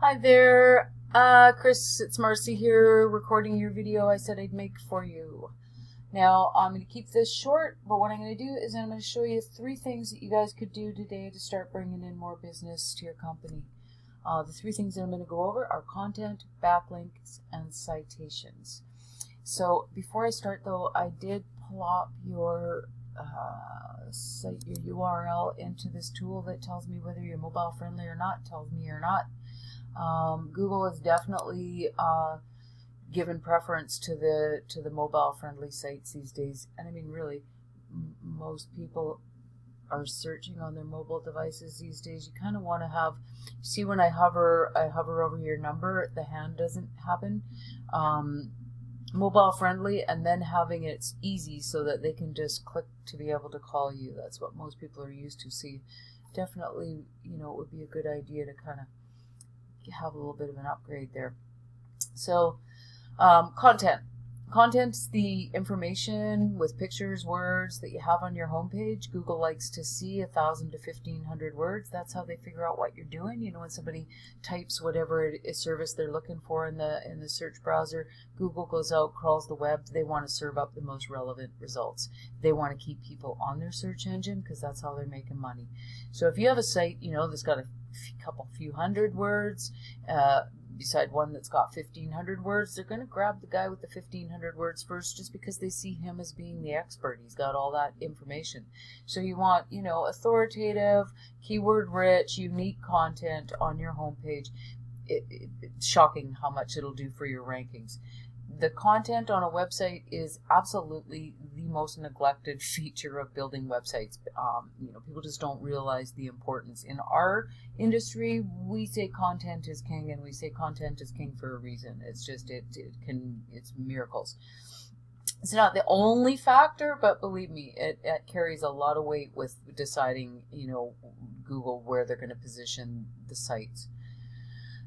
Hi there, Chris, it's Marcy here recording your video I said I'd make for you. Now, I'm going to keep this short, but what I'm going to do is I'm going to show you 3 things that you guys could do today to start bringing in more business to your company. The 3 things that I'm going to go over are content, backlinks, and citations. So before I start though, I did plop your site, your URL into this tool that tells me whether you're mobile friendly or not, tells me or not. Google has definitely given preference to the mobile friendly sites these days, and I mean really most people are searching on their mobile devices these days. You kind of want to have, see when I hover over your number, the hand doesn't happen. Mobile friendly, and then having it's easy so that they can just click to be able to call you. That's what most people are used to. So definitely, it would be a good idea to kind of have a little bit of an upgrade there. So content. Content's the information with pictures, words that you have on your homepage. Google likes to see 1,000 to 1,500 words. That's how they figure out what you're doing. When somebody types whatever service they're looking for in the search browser, Google goes out, crawls the web. They want to serve up the most relevant results. They want to keep people on their search engine because that's how they're making money. So if you have a site, that's got a few hundred words, beside one that's got 1,500 words, they're going to grab the guy with the 1,500 words first just because they see him as being the expert. He's got all that information. So you want, authoritative, keyword rich, unique content on your homepage. It's shocking how much it'll do for your rankings. The content on a website is absolutely the most neglected feature of building websites. People just don't realize the importance. In our industry, we say content is king, and we say content is king for a reason. It's just, it's miracles. It's not the only factor, but believe me, it carries a lot of weight with deciding, Google where they're going to position the sites.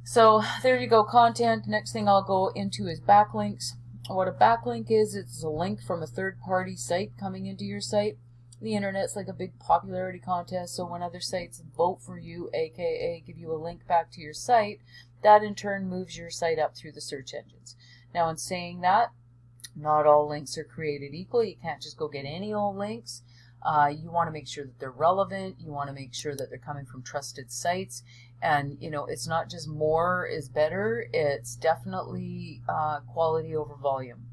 So there you go, content. Next thing I'll go into is backlinks. What a backlink is, it's a link from a third-party site coming into your site. The internet's like a big popularity contest, so when other sites vote for you, aka give you a link back to your site, that in turn moves your site up through the search engines. Now in saying that, not all links are created equal. You can't just go get any old links. You want to make sure that they're relevant. You want to make sure that they're coming from trusted sites. And, it's not just more is better. It's definitely quality over volume.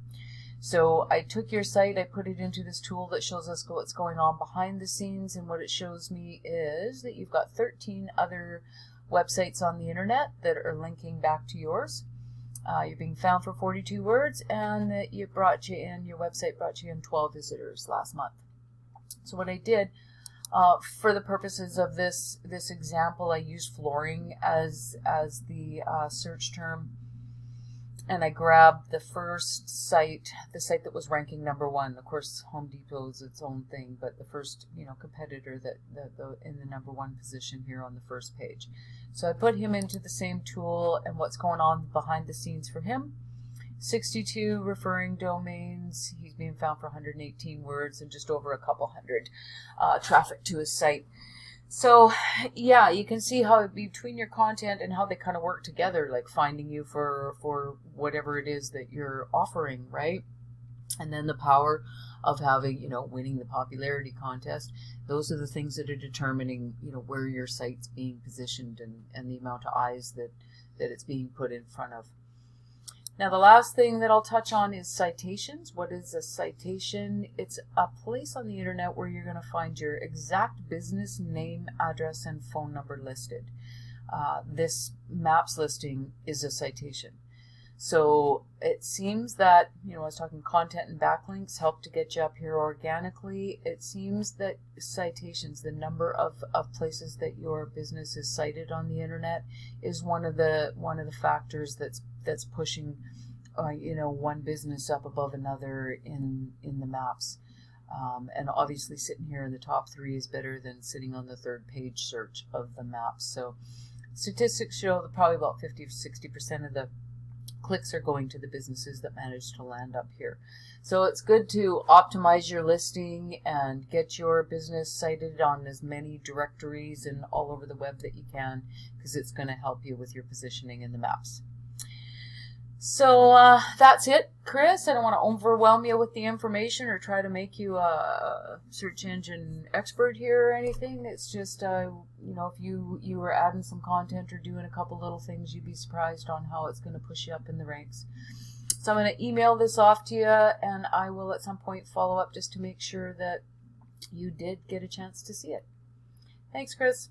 So I took your site, I put it into this tool that shows us what's going on behind the scenes. And what it shows me is that you've got 13 other websites on the internet that are linking back to yours. You're being found for 42 words, and that your website brought you in 12 visitors last month. So what I did, for the purposes of this example, I used flooring as the search term, and I grabbed the first site, the site that was ranking #1. Of course, Home Depot is its own thing, but the first competitor that in the #1 position here on the first page. So I put him into the same tool, and what's going on behind the scenes for him. 62 referring domains. He's being found for 118 words and just over a couple hundred traffic to his site. So yeah, you can see how between your content and how they kind of work together, like finding you for whatever it is that you're offering, right? And then the power of having, winning the popularity contest. Those are the things that are determining, where your site's being positioned and the amount of eyes that it's being put in front of. Now the last thing that I'll touch on is citations. What is a citation? It's a place on the internet where you're going to find your exact business name, address, and phone number listed. This maps listing is a citation. So it seems that, I was talking content and backlinks help to get you up here organically. It seems that citations, the number of places that your business is cited on the internet, is one of the factors that's pushing one business up above another in the maps. And obviously sitting here in the top 3 is better than sitting on the 3rd page search of the maps. So statistics show that probably about 50 to 60% of the clicks are going to the businesses that manage to land up here. So it's good to optimize your listing and get your business cited on as many directories and all over the web that you can, because it's going to help you with your positioning in the maps. So that's it, Chris. I don't want to overwhelm you with the information or try to make you a search engine expert here or anything. It's just, if you were adding some content or doing a couple little things, you'd be surprised on how it's going to push you up in the ranks. So I'm going to email this off to you, and I will at some point follow up just to make sure that you did get a chance to see it. Thanks, Chris.